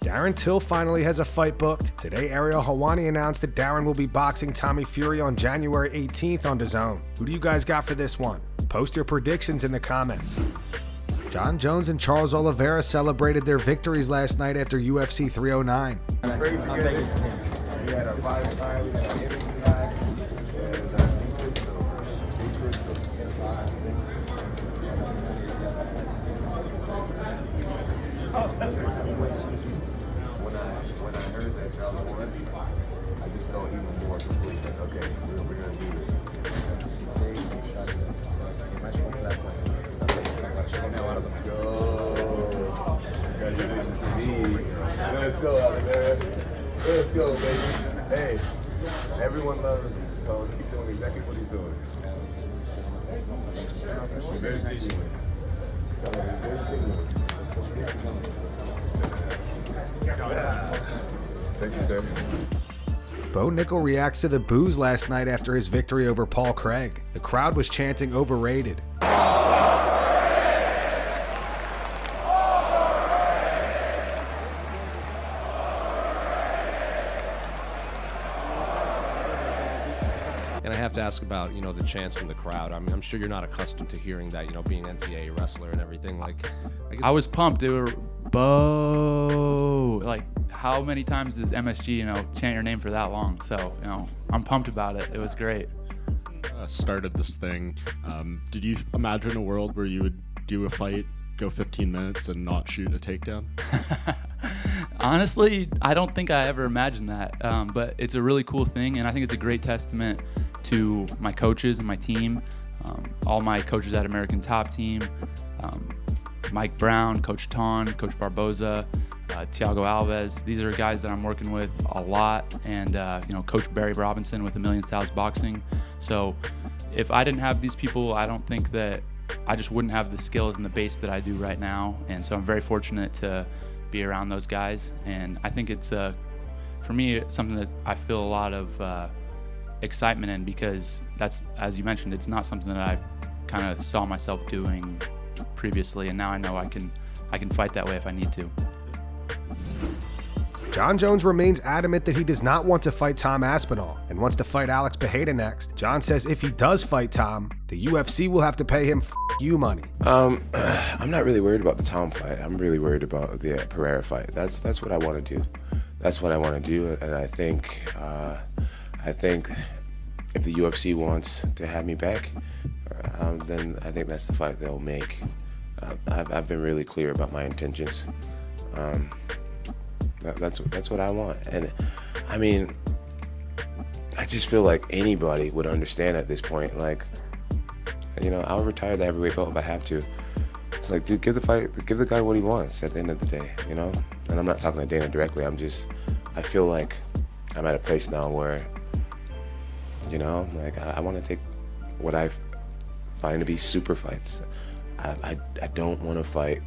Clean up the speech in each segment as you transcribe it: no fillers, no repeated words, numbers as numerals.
Darren Till finally has a fight booked. Today, Ariel Helwani announced that Darren will be boxing Tommy Fury on January 18th on DAZN. Who do you guys got for this one? Post your predictions in the comments. Jon Jones and Charles Oliveira celebrated their victories last night after UFC 309. When I heard that y'all won, I just felt even more complete. Like, okay, we're gonna do this. Go. Congratulations to me. Let's go out there. Let's go, baby. Hey, everyone loves him. So keep doing exactly what he's doing. He's very genuine. Thank you, sir. Bo Nickal reacts to the boos last night after his victory over Paul Craig. The crowd was chanting overrated. And I have to ask about, the chants from the crowd. I mean, I'm sure you're not accustomed to hearing that, being an NCAA wrestler and everything. Like, I was pumped. They were, Bo. Like, how many times does MSG, chant your name for that long? So, I'm pumped about it. It was great. Started this thing. Did you imagine a world where you would do a fight, go 15 minutes, and not shoot a takedown? Honestly, I don't think I ever imagined that, but it's a really cool thing, and I think it's a great testament to my coaches and my team, all my coaches at American Top Team, Mike Brown, Coach Ton, Coach Barboza, Thiago Alves. These are guys that I'm working with a lot, and Coach Barry Robinson with A Million Styles Boxing. So if I didn't have these people, I don't think that I just wouldn't have the skills and the base that I do right now, and so I'm very fortunate to be around those guys, and I think it's for me it's something that I feel a lot of excitement in, because that's, as you mentioned, it's not something that I kind of saw myself doing previously, and now I know I can fight that way if I need to. Jon Jones remains adamant that he does not want to fight Tom Aspinall and wants to fight Alex Pereira next. Jon says if he does fight Tom, the UFC will have to pay him you money. I'm not really worried about the Tom fight. I'm really worried about the Pereira fight. That's what I want to do. That's what I want to do, and I think if the UFC wants to have me back, then I think that's the fight they'll make. I've been really clear about my intentions. That's what I want, and I mean, I just feel like anybody would understand at this point. Like, I'll retire the heavyweight belt if I have to. It's like, dude, give the guy what he wants at the end of the day, And I'm not talking to Dana directly. I feel like I'm at a place now where, like I want to take what I find to be super fights. I don't want to fight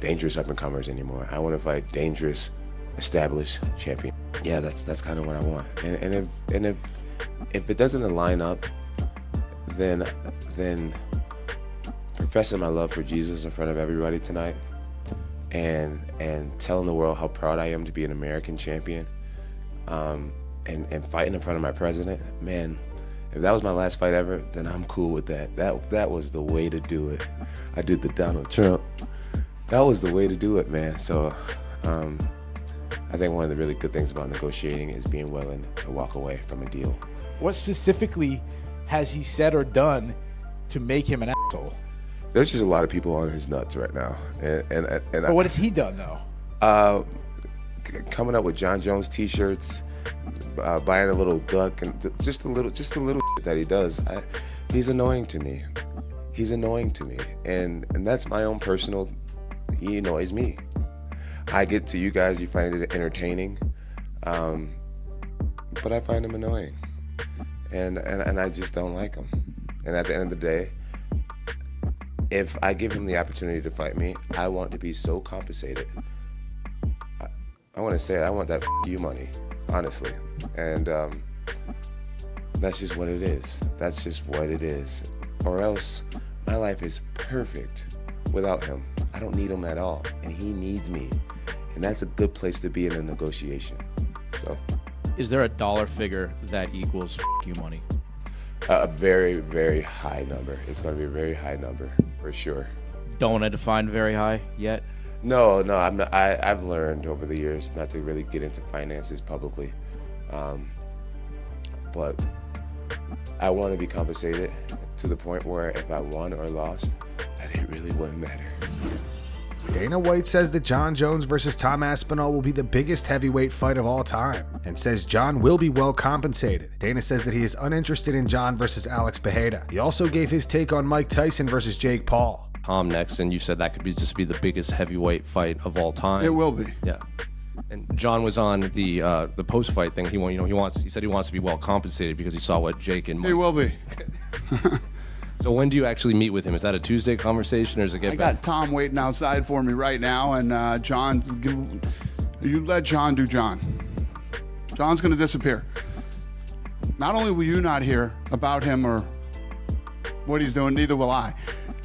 dangerous up-and-comers anymore. I want to fight dangerous, established champion. Yeah, that's kind of what I want. And if it doesn't line up, then professing my love for Jesus in front of everybody tonight, and telling the world how proud I am to be an American champion, and fighting in front of my president, man. If that was my last fight ever, then I'm cool with that. That was the way to do it. I did the Donald Trump. That was the way to do it, man. So I think one of the really good things about negotiating is being willing to walk away from a deal. What specifically has he said or done to make him an asshole? There's just a lot of people on his nuts right now. But what has he done, though? Coming up with Jon Jones t-shirts, buying a little duck, and just a little shit that he does. He's annoying to me. He's annoying to me, and that's my own personal. He annoys me. I get to you guys, you find it entertaining, but I find him annoying, and I just don't like him. And at the end of the day, if I give him the opportunity to fight me, I want to be so compensated. I want to say it, I want that you money, honestly. And that's just what it is. That's just what it is. Or else my life is perfect without him. I don't need him at all, and he needs me. and that's a good place to be in a negotiation. So, Is there a dollar figure that equals you money? a very, very high number. It's going to be a very high number for sure. Don't want to define very high yet. No, I'm not. I've learned over the years not to really get into finances publicly, but I want to be compensated to the point where if I won or lost, that it really wouldn't matter. Dana White says that Jon Jones versus Tom Aspinall will be the biggest heavyweight fight of all time, and says Jon will be well compensated. Dana says that he is uninterested in Jon versus Alex Pereira. He also gave his take on Mike Tyson versus Jake Paul. Tom next, and you said that could be just be the biggest heavyweight fight of all time. It will be. Yeah. And Jon was on the post-fight thing. He said he wants to be well compensated because he saw what Jake and Mike. He will be. So when do you actually meet with him? Is that a Tuesday conversation, or is it get I back? got Tom waiting outside for me right now, and Jon, you let Jon do Jon. Jon's going to disappear. Not only will you not hear about him or what he's doing, neither will I.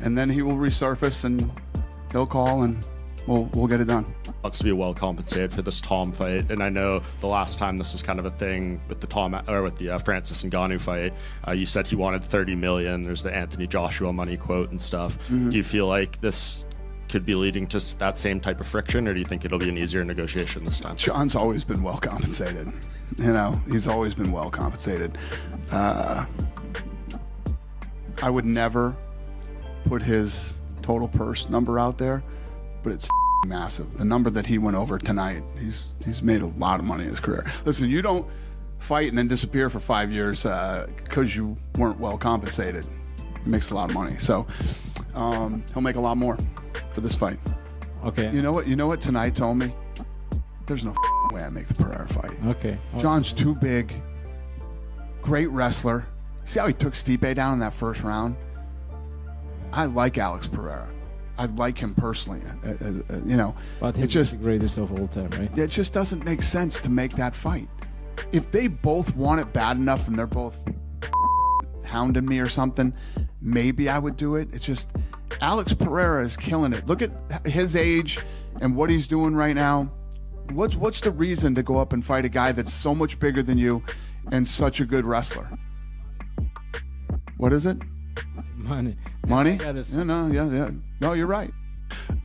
And then he will resurface, and they'll call, and we'll get it done. Wants to be well compensated for this Tom fight, and I know the last time this is kind of a thing with the Francis Ngannou fight, you said he wanted 30 million. There's the Anthony Joshua money quote and stuff. Do you feel like this could be leading to that same type of friction, or do you think it'll be an easier negotiation this time? Jon's always been well compensated. You know, he's always been well compensated. I would never put his total purse number out there, but it's massive. The number that he went over tonight, he's made a lot of money in his career. Listen, you don't fight and then disappear for 5 years because you weren't well compensated. He makes a lot of money, so he'll make a lot more for this fight. Okay. You know what tonight told me? There's no way I make the Pereira fight. Okay. Jon's too big. Great wrestler. See how he took Stipe down in that first round? I like Alex Pereira. I like him personally. But he's just the greatest of all time, right? It just doesn't make sense to make that fight. If they both want it bad enough and they're both hounding me or something, maybe I would do it. It's just Alex Pereira is killing it. Look at his age and what he's doing right now. What's the reason to go up and fight a guy that's so much bigger than you and such a good wrestler? What is it? Money. Money? Yeah, this- Yeah, no, you're right.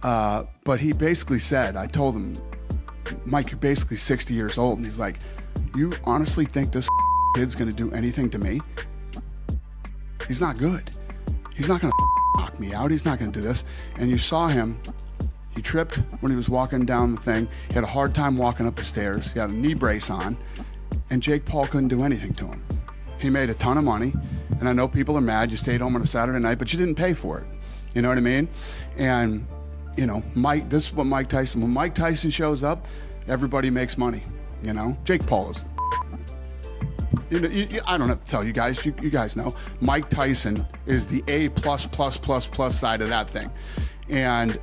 But he basically said, I told him, Mike, you're basically 60 years old. And he's like, you honestly think this kid's going to do anything to me? He's not good. He's not going to knock me out. He's not going to do this. And you saw him. He tripped when he was walking down the thing. He had a hard time walking up the stairs. He had a knee brace on. And Jake Paul couldn't do anything to him. He made a ton of money. And I know people are mad. You stayed home on a Saturday night, but you didn't pay for it. You know what I mean? And, Mike, this is what Mike Tyson, when Mike Tyson shows up, everybody makes money, Jake Paul is, I don't have to tell you guys, you guys know, Mike Tyson is the A+++ side of that thing. And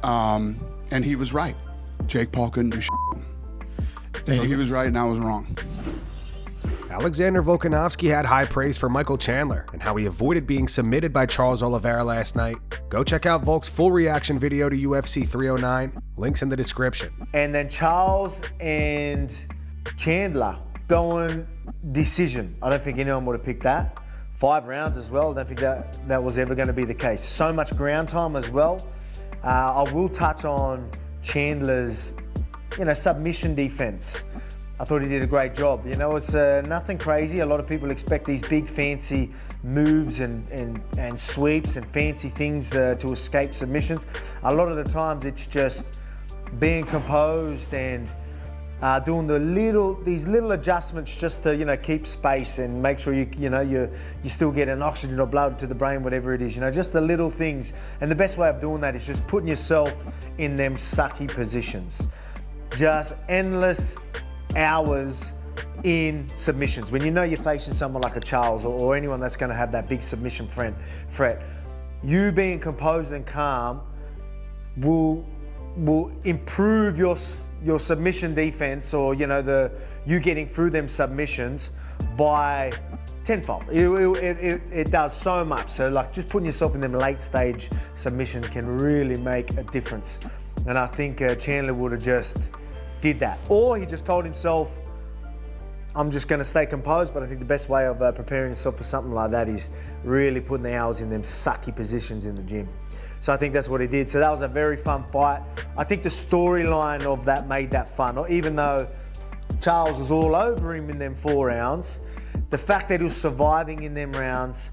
he was right. Jake Paul couldn't do shit. He was right and I was wrong. Alexander Volkanovski had high praise for Michael Chandler and how he avoided being submitted by Charles Oliveira last night. Go check out Volk's full reaction video to UFC 309. Links in the description. And then Charles and Chandler going decision. I don't think anyone would have picked that. 5 rounds as well. I don't think that was ever going to be the case. So much ground time as well. I will touch on Chandler's, submission defense. I thought he did a great job. It's nothing crazy. A lot of people expect these big fancy moves and sweeps and fancy things to escape submissions. A lot of the times it's just being composed and doing these little adjustments just to keep space and make sure you still get an oxygen or blood to the brain, whatever it is. Just the little things. And the best way of doing that is just putting yourself in them sucky positions. Just endless hours in submissions. When you're facing someone like a Charles or anyone that's going to have that big submission threat, you being composed and calm will improve your submission defense, or you getting through them submissions by tenfold. It does so much. So just putting yourself in them late stage submission can really make a difference. And I think Chandler would have just did that. Or he just told himself, I'm just going to stay composed, but I think the best way of preparing yourself for something like that is really putting the hours in them sucky positions in the gym. So I think that's what he did. So that was a very fun fight. I think the storyline of that made that fun. Even though Charles was all over him in them 4 rounds, the fact that he was surviving in them rounds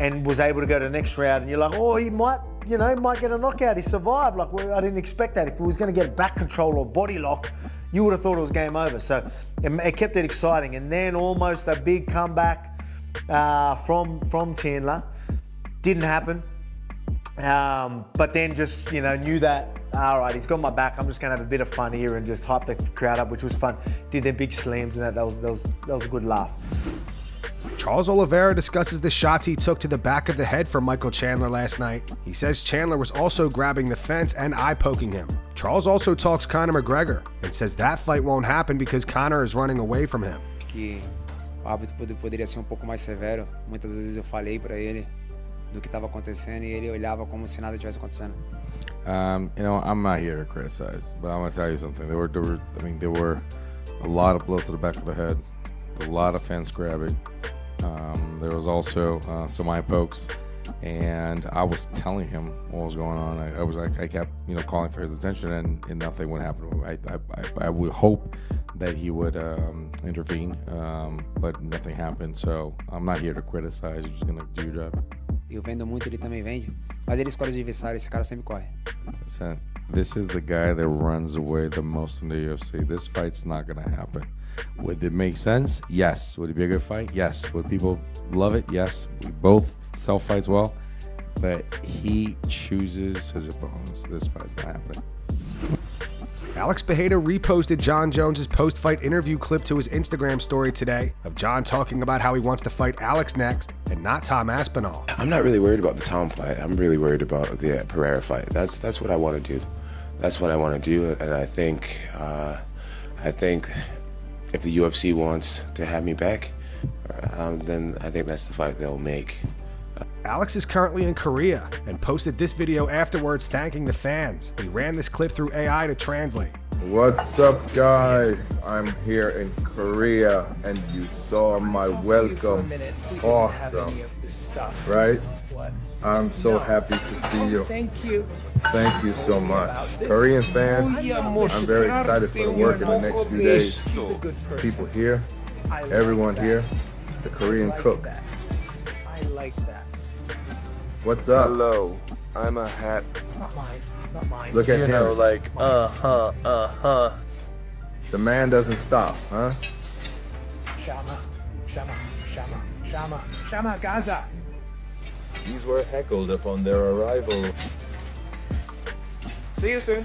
and was able to go to the next round, and you're like, oh, he might, you know, might get a knockout. He survived. Like, I didn't expect that. If he was going to get back control or body lock, you would have thought it was game over. So it kept it exciting. And then almost a big comeback from Chandler. Didn't happen. But then just, you know, knew that, all right, he's got my back. I'm just going to have a bit of fun here and just hype the crowd up, which was fun. Did their big slams and that was a good laugh. Charles Oliveira discusses the shots he took to the back of the head from Michael Chandler last night. He says Chandler was also grabbing the fence and eye-poking him. Charles also talks Conor McGregor and says that fight won't happen because Conor is running away from him. Que o árbitro poderia ser pouco mais severo. Muitas vezes eu falei para ele do que estava acontecendo e ele olhava como se nada tivesse acontecendo. You know, I'm not here to criticize, but I'm gonna tell you something. There were a lot of blows to the back of the head, a lot of fence grabbing. There was also some eye pokes, and I was telling him what was going on. I kept, you know, calling for his attention, and nothing would happen. I would hope that he would intervene, but nothing happened. So I'm not here to criticize. You're just gonna do your job. Eu vendo muito, ele também vende, mas ele escolhe os adversários. Esse cara sempre corre. Listen, this is the guy that runs away the most in the UFC. This fight's not gonna happen. Would it make sense? Yes. Would it be a good fight? Yes. Would people love it? Yes. We both sell fights well, but he chooses his opponents. This fight's not happening. Alex Pereira reposted Jon Jones' post-fight interview clip to his Instagram story today of Jon talking about how he wants to fight Alex next and not Tom Aspinall. I'm not really worried about the Tom fight. I'm really worried about the Pereira fight. That's what I want to do. That's what I want to do, and I think if the UFC wants to have me back, then I think that's the fight they'll make. Alex is currently in Korea and posted this video afterwards thanking the fans. He ran this clip through AI to translate. What's up, guys? I'm here in Korea and you saw my welcome. Awesome. Right? I'm so happy to see you. Thank you. Thank you so much. Korean fans, I'm very excited for the work in the next few days. People here, everyone here, the Korean cook. I like that. What's up? Hello, I'm a hat. It's not mine. It's not mine. Look at him. You know, like, The man doesn't stop, huh? Shama, Gaza. These were heckled upon their arrival. See you soon.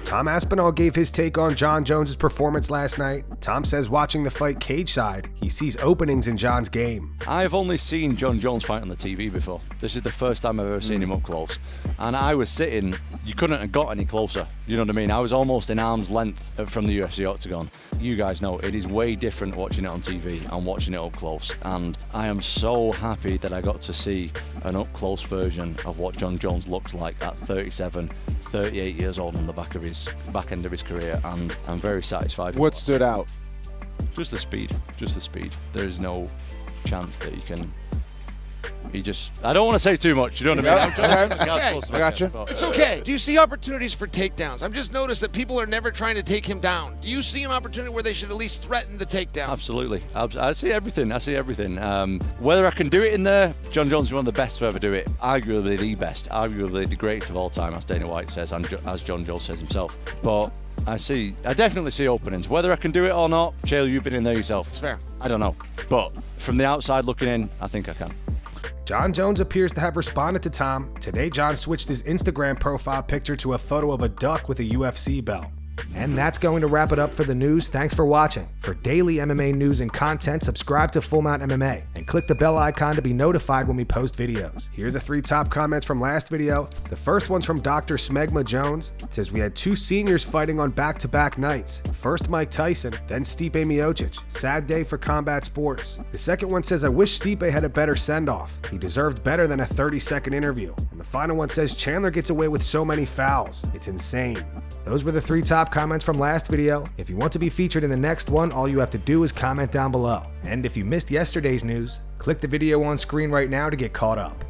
Tom Aspinall gave his take on Jon Jones' performance last night. Tom says watching the fight cage side, he sees openings in Jon's game. I've only seen Jon Jones fight on the TV before. This is the first time I've ever seen him up close. And I was sitting, you couldn't have got any closer. You know what I mean? I was almost in arm's length from the UFC octagon. You guys know it is way different watching it on TV and watching it up close. And I am so happy that I got to see an up close version of what Jon Jones looks like at 37, 38 years old on the back end of his career, and I'm very satisfied. What stood out? Just the speed. There is no chance that you can. I don't want to say too much, you know what I mean? I'm trying to I got you. It's okay. Do you see opportunities for takedowns? I've just noticed that people are never trying to take him down. Do you see an opportunity where they should at least threaten the takedown? Absolutely. I see everything. Whether I can do it in there, Jon Jones is one of the best to ever do it. Arguably the best. Arguably the greatest of all time, as Dana White says, and as Jon Jones says himself. But I definitely see openings. Whether I can do it or not, Chael, you've been in there yourself. It's fair. I don't know. But from the outside looking in, I think I can. Jon Jones appears to have responded to Tom. Today, Jon switched his Instagram profile picture to a photo of a duck with a UFC belt. And that's going to wrap it up for the news. Thanks for watching. For daily MMA news and content, subscribe to Full Mount MMA and click the bell icon to be notified when we post videos. Here are the 3 top comments from last video. The first one's from Dr. Smegma Jones. It says, we had 2 seniors fighting on back-to-back nights. First Mike Tyson, then Stipe Miocic. Sad day for combat sports. The second one says, I wish Stipe had a better send-off. He deserved better than a 30-second interview. And the final one says, Chandler gets away with so many fouls. It's insane. Those were the 3 top comments from last video. If you want to be featured in the next one, all you have to do is comment down below. And if you missed yesterday's news, click the video on screen right now to get caught up.